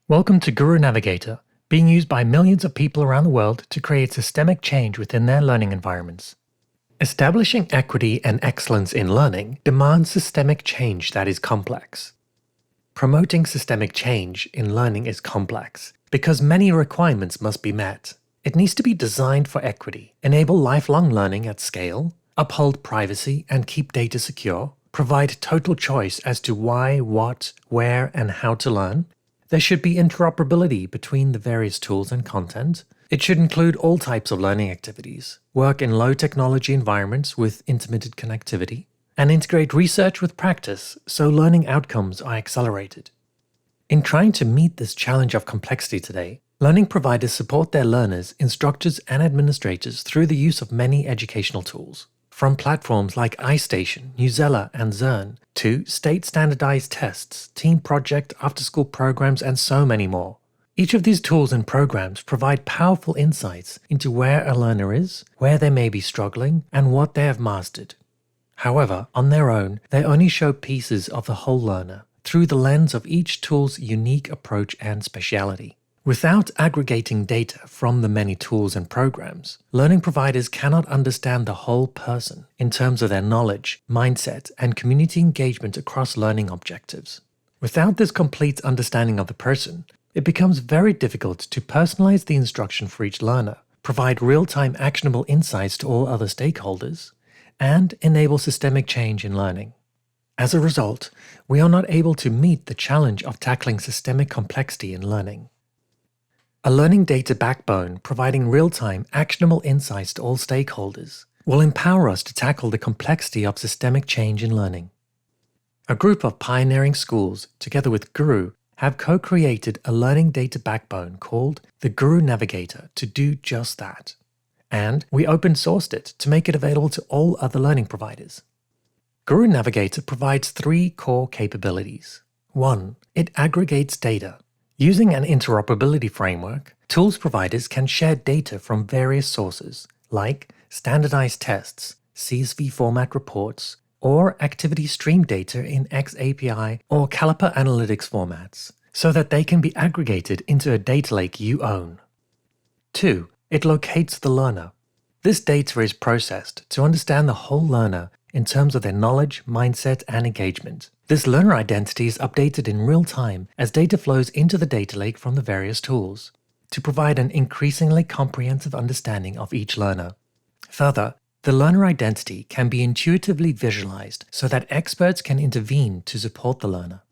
Welcome to Gooru Navigator, being used by millions of people around the world to create systemic change within their learning environments. Establishing equity and excellence in learning demands systemic change that is complex. Promoting systemic change in learning is complex because many requirements must be met. It needs to be designed for equity, enable lifelong learning at scale, uphold privacy and keep data secure, provide total choice as to why, what, where, and how to learn. There should be interoperability between the various tools and content. It should include all types of learning activities, work in low-technology environments with intermittent connectivity, and integrate research with practice so learning outcomes are accelerated. In trying to meet this challenge of complexity today, learning providers support their learners, instructors, and administrators through the use of many educational tools. From platforms like iStation, Newsella, and Zern, to state-standardized tests, team project, after-school programs, and so many more. Each of these tools and programs provide powerful insights into where a learner is, where they may be struggling, and what they have mastered. However, on their own, they only show pieces of the whole learner, through the lens of each tool's unique approach and speciality. Without aggregating data from the many tools and programs, learning providers cannot understand the whole person in terms of their knowledge, mindset, and community engagement across learning objectives. Without this complete understanding of the person, it becomes very difficult to personalize the instruction for each learner, provide real-time actionable insights to all other stakeholders, and enable systemic change in learning. As a result, we are not able to meet the challenge of tackling systemic complexity in learning. A learning data backbone providing real-time, actionable insights to all stakeholders will empower us to tackle the complexity of systemic change in learning. A group of pioneering schools, together with Gooru, have co-created a learning data backbone called the Gooru Navigator to do just that. And we open-sourced it to make it available to all other learning providers. Gooru Navigator provides three core capabilities. 1. It aggregates data. Using an interoperability framework, tools providers can share data from various sources, like standardized tests, CSV format reports, or activity stream data in XAPI or Caliper Analytics formats, so that they can be aggregated into a data lake you own. 2. It locates the learner. This data is processed to understand the whole learner in terms of their knowledge, mindset, and engagement. This learner identity is updated in real time as data flows into the data lake from the various tools, to provide an increasingly comprehensive understanding of each learner. Further, the learner identity can be intuitively visualized so that experts can intervene to support the learner.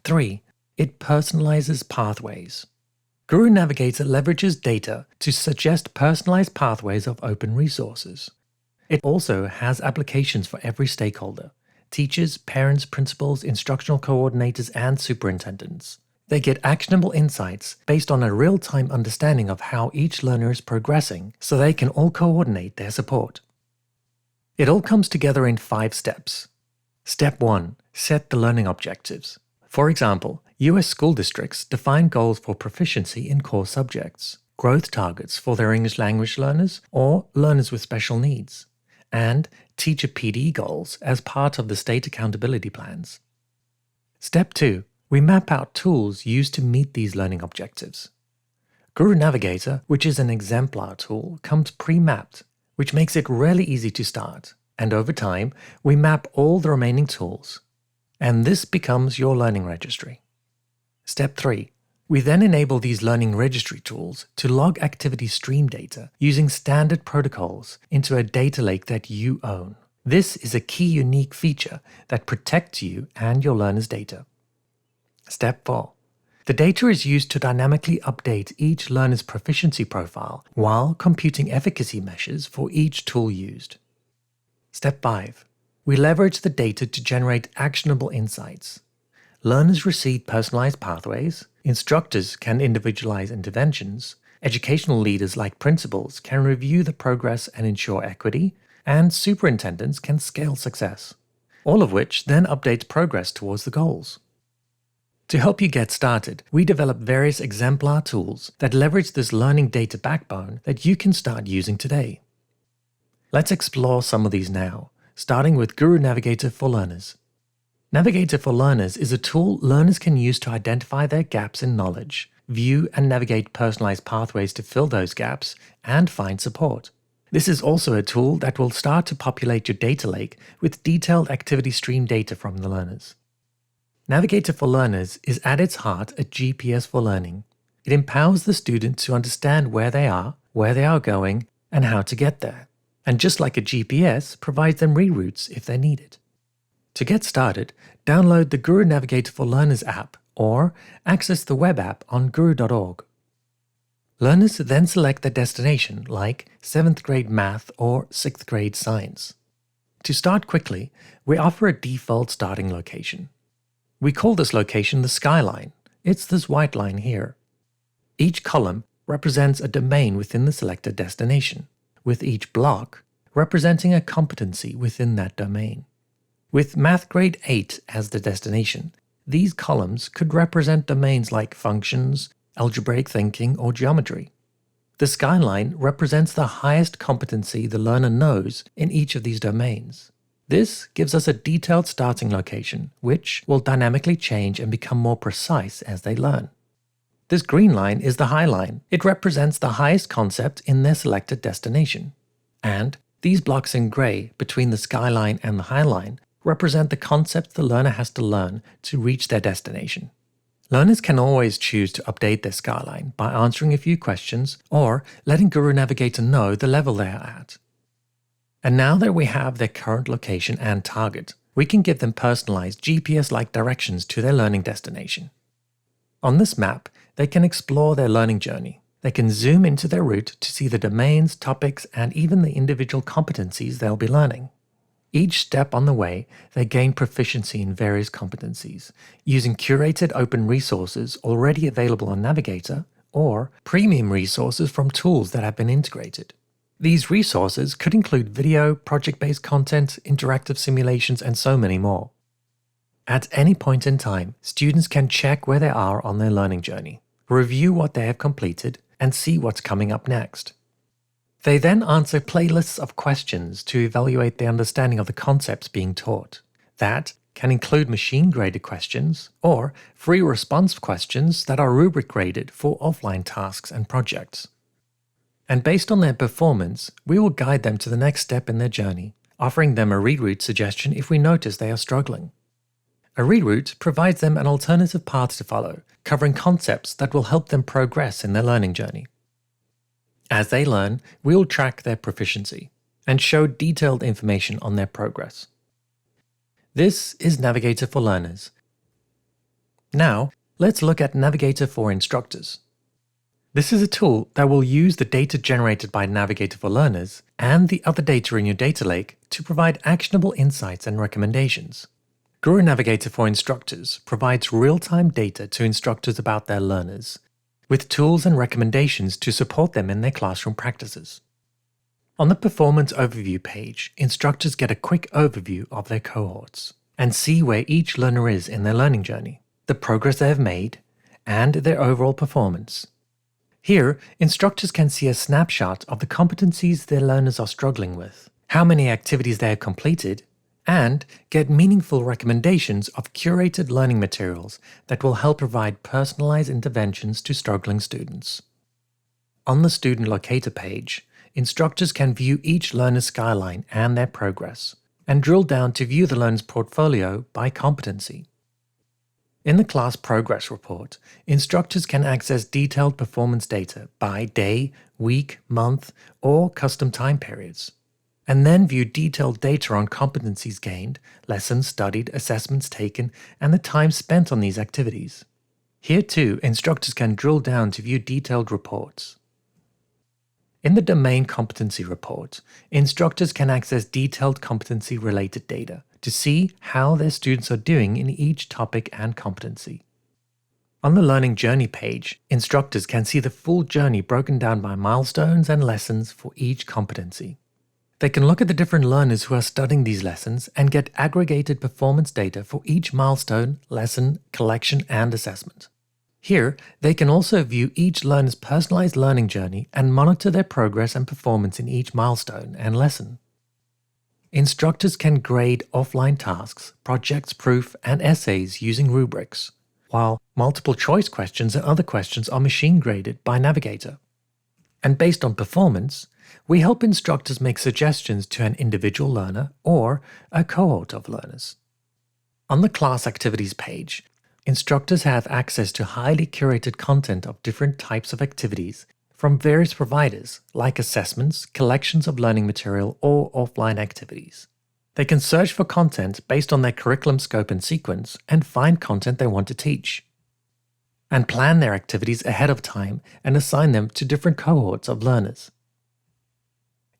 3. It personalizes pathways. Gooru Navigator leverages data to suggest personalized pathways of open resources. It also has applications for every stakeholder: teachers, parents, principals, instructional coordinators, and superintendents. They get actionable insights based on a real-time understanding of how each learner is progressing so they can all coordinate their support. It all comes together in 5 steps. Step 1. Set the learning objectives. For example, US school districts define goals for proficiency in core subjects, growth targets for their English language learners or learners with special needs, and teacher PD goals as part of the state accountability plans. Step 2. We map out tools used to meet these learning objectives. Gooru Navigator, which is an exemplar tool, comes pre-mapped, which makes it really easy to start, and over time, we map all the remaining tools. And this becomes your learning registry. Step 3. We then enable these learning registry tools to log activity stream data using standard protocols into a data lake that you own. This is a key unique feature that protects you and your learners' data. Step 4. The data is used to dynamically update each learner's proficiency profile while computing efficacy measures for each tool used. Step 5. We leverage the data to generate actionable insights. Learners receive personalized pathways, instructors can individualize interventions, educational leaders like principals can review the progress and ensure equity, and superintendents can scale success, all of which then updates progress towards the goals. To help you get started, we developed various exemplar tools that leverage this learning data backbone that you can start using today. Let's explore some of these now, starting with Gooru Navigator for Learners. Navigator for Learners is a tool learners can use to identify their gaps in knowledge, view and navigate personalized pathways to fill those gaps, and find support. This is also a tool that will start to populate your data lake with detailed activity stream data from the learners. Navigator for Learners is at its heart a GPS for learning. It empowers the student to understand where they are going, and how to get there. And just like a GPS, provides them reroutes if they need it. To get started, download the Gooru Navigator for Learners app or access the web app on guru.org. Learners then select their destination like 7th grade math or 6th grade science. To start quickly, we offer a default starting location. We call this location the skyline. It's this white line here. Each column represents a domain within the selected destination, with each block representing a competency within that domain. With Math Grade 8 as the destination, these columns could represent domains like functions, algebraic thinking, or geometry. The skyline represents the highest competency the learner knows in each of these domains. This gives us a detailed starting location, which will dynamically change and become more precise as they learn. This green line is the high line. It represents the highest concept in their selected destination. And these blocks in gray between the skyline and the high line represent the concepts the learner has to learn to reach their destination. Learners can always choose to update their skyline by answering a few questions or letting Gooru Navigator know the level they are at. And now that we have their current location and target, we can give them personalized GPS-like directions to their learning destination. On this map, they can explore their learning journey. They can zoom into their route to see the domains, topics, and even the individual competencies they'll be learning. Each step on the way, they gain proficiency in various competencies, using curated open resources already available on Navigator or premium resources from tools that have been integrated. These resources could include video, project-based content, interactive simulations, and so many more. At any point in time, students can check where they are on their learning journey, review what they have completed, and see what's coming up next. They then answer playlists of questions to evaluate their understanding of the concepts being taught. That can include machine-graded questions or free response questions that are rubric-graded for offline tasks and projects. And based on their performance, we will guide them to the next step in their journey, offering them a reroute suggestion if we notice they are struggling. A reroute provides them an alternative path to follow, covering concepts that will help them progress in their learning journey. As they learn, we'll track their proficiency and show detailed information on their progress. This is Navigator for Learners. Now, let's look at Navigator for Instructors. This is a tool that will use the data generated by Navigator for Learners and the other data in your data lake to provide actionable insights and recommendations. Gooru Navigator for Instructors provides real-time data to instructors about their learners, with tools and recommendations to support them in their classroom practices. On the Performance Overview page, instructors get a quick overview of their cohorts and see where each learner is in their learning journey, the progress they have made, and their overall performance. Here, instructors can see a snapshot of the competencies their learners are struggling with, how many activities they have completed, and get meaningful recommendations of curated learning materials that will help provide personalized interventions to struggling students. On the Student Locator page, instructors can view each learner's skyline and their progress, and drill down to view the learner's portfolio by competency. In the Class Progress Report, instructors can access detailed performance data by day, week, month, or custom time periods, and then view detailed data on competencies gained, lessons studied, assessments taken, and the time spent on these activities. Here too, instructors can drill down to view detailed reports. In the Domain Competency Report, instructors can access detailed competency-related data to see how their students are doing in each topic and competency. On the Learning Journey page, instructors can see the full journey broken down by milestones and lessons for each competency. They can look at the different learners who are studying these lessons and get aggregated performance data for each milestone, lesson, collection, and assessment. Here, they can also view each learner's personalized learning journey and monitor their progress and performance in each milestone and lesson. instructors can grade offline tasks, projects, proof, and essays using rubrics, while multiple choice questions and other questions are machine graded by Navigator. And based on performance, we help instructors make suggestions to an individual learner or a cohort of learners. On the class activities page, instructors have access to highly curated content of different types of activities from various providers like assessments, collections of learning material, or offline activities. They can search for content based on their curriculum scope and sequence and find content they want to teach, and plan their activities ahead of time and assign them to different cohorts of learners.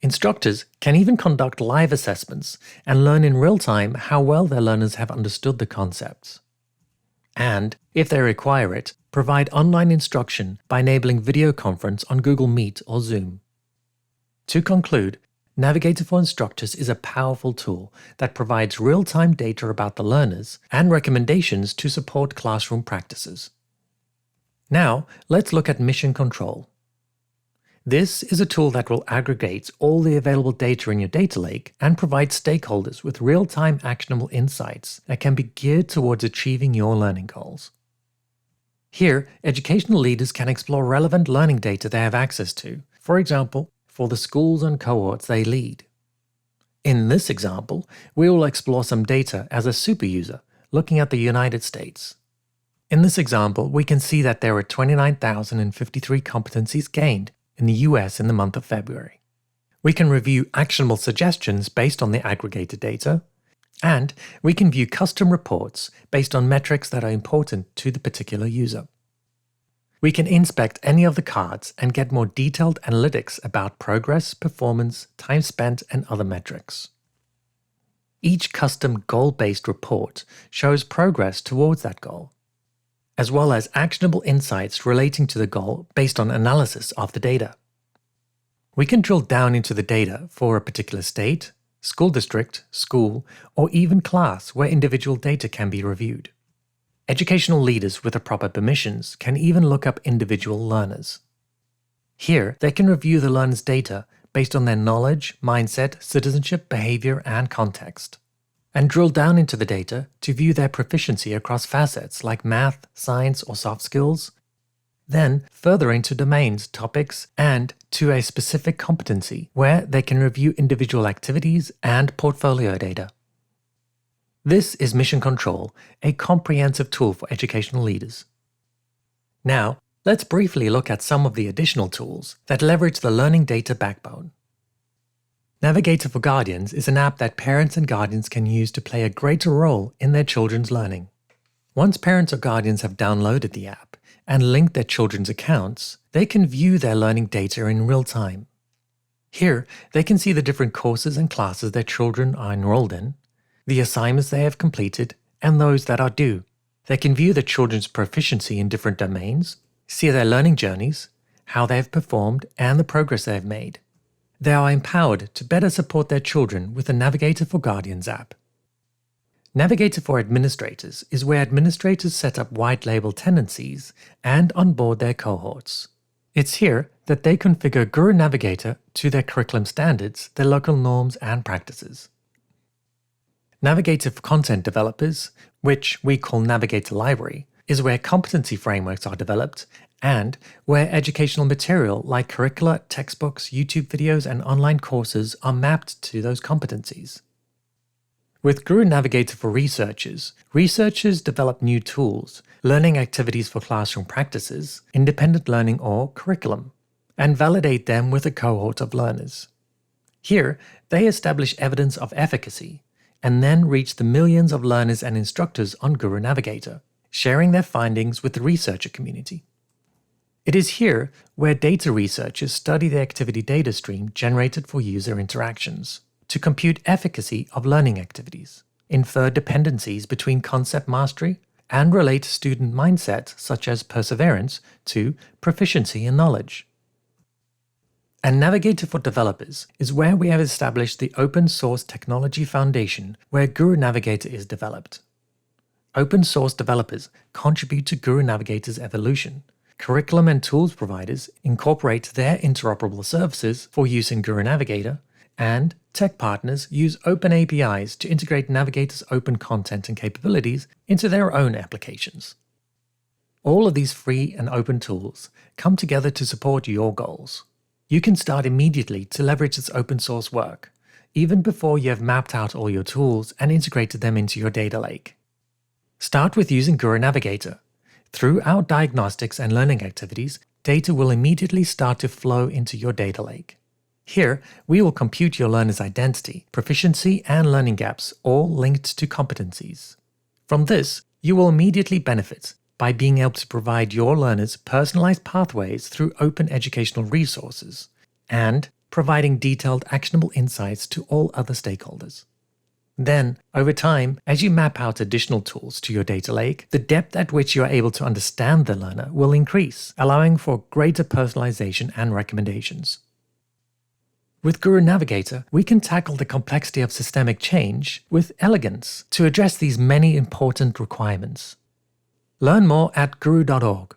Instructors can even conduct live assessments and learn in real time how well their learners have understood the concepts. And, if they require it, provide online instruction by enabling video conference on Google Meet or Zoom. To conclude, Navigator for Instructors is a powerful tool that provides real-time data about the learners and recommendations to support classroom practices. Now, let's look at Mission Control. This is a tool that will aggregate all the available data in your data lake and provide stakeholders with real-time actionable insights that can be geared towards achieving your learning goals. Here, educational leaders can explore relevant learning data they have access to, for example, for the schools and cohorts they lead. In this example, we will explore some data as a super user, looking at the United States. In this example, we can see that there were 29,053 competencies gained in the US in the month of February. We can review actionable suggestions based on the aggregated data, and we can view custom reports based on metrics that are important to the particular user. We can inspect any of the cards and get more detailed analytics about progress, performance, time spent, and other metrics. Each custom goal-based report shows progress towards that goal, as well as actionable insights relating to the goal based on analysis of the data. We can drill down into the data for a particular state, school district, school, or even class where individual data can be reviewed. Educational leaders with the proper permissions can even look up individual learners. Here, they can review the learner's data based on their knowledge, mindset, citizenship, behavior, and context, and drill down into the data to view their proficiency across facets like math, science, or soft skills, then further into domains, topics, and to a specific competency where they can review individual activities and portfolio data. This is Mission Control, a comprehensive tool for educational leaders. Now, let's briefly look at some of the additional tools that leverage the learning data backbone. Navigator for Guardians is an app that parents and guardians can use to play a greater role in their children's learning. Once parents or guardians have downloaded the app and linked their children's accounts, they can view their learning data in real time. Here, they can see the different courses and classes their children are enrolled in, the assignments they have completed, and those that are due. They can view their children's proficiency in different domains, see their learning journeys, how they have performed, and the progress they have made. They are empowered to better support their children with the Navigator for Guardians app. Navigator for Administrators is where administrators set up white label tendencies and onboard their cohorts. It's here that they configure Gooru Navigator to their curriculum standards, their local norms, and practices. Navigator for Content Developers, which we call Navigator Library, is where competency frameworks are developed and where educational material like curricula, textbooks, YouTube videos, and online courses are mapped to those competencies. With Gooru Navigator for Researchers, researchers develop new tools, learning activities for classroom practices, independent learning or curriculum, and validate them with a cohort of learners. Here, they establish evidence of efficacy, and then reach the millions of learners and instructors on Gooru Navigator, sharing their findings with the researcher community. It is here where data researchers study the activity data stream generated for user interactions to compute efficacy of learning activities, infer dependencies between concept mastery, and relate student mindset such as perseverance to proficiency in knowledge. And Navigator for Developers is where we have established the open source technology foundation where Gooru Navigator is developed. Open source developers contribute to Gooru Navigator's evolution. Curriculum and tools providers incorporate their interoperable services for use in Gooru Navigator, and Tech partners use open APIs to integrate Navigator's open content and capabilities into their own applications. All of these free and open tools come together to support your goals. You can start immediately to leverage its open source work, even before you have mapped out all your tools and integrated them into your data lake. Start with using Gooru Navigator. Through our diagnostics and learning activities, data will immediately start to flow into your data lake. Here, we will compute your learner's identity, proficiency, and learning gaps, all linked to competencies. From this, you will immediately benefit by being able to provide your learners personalized pathways through open educational resources, and providing detailed actionable insights to all other stakeholders. Then, over time, as you map out additional tools to your data lake, the depth at which you are able to understand the learner will increase, allowing for greater personalization and recommendations. With Gooru Navigator, we can tackle the complexity of systemic change with elegance to address these many important requirements. Learn more at guru.org.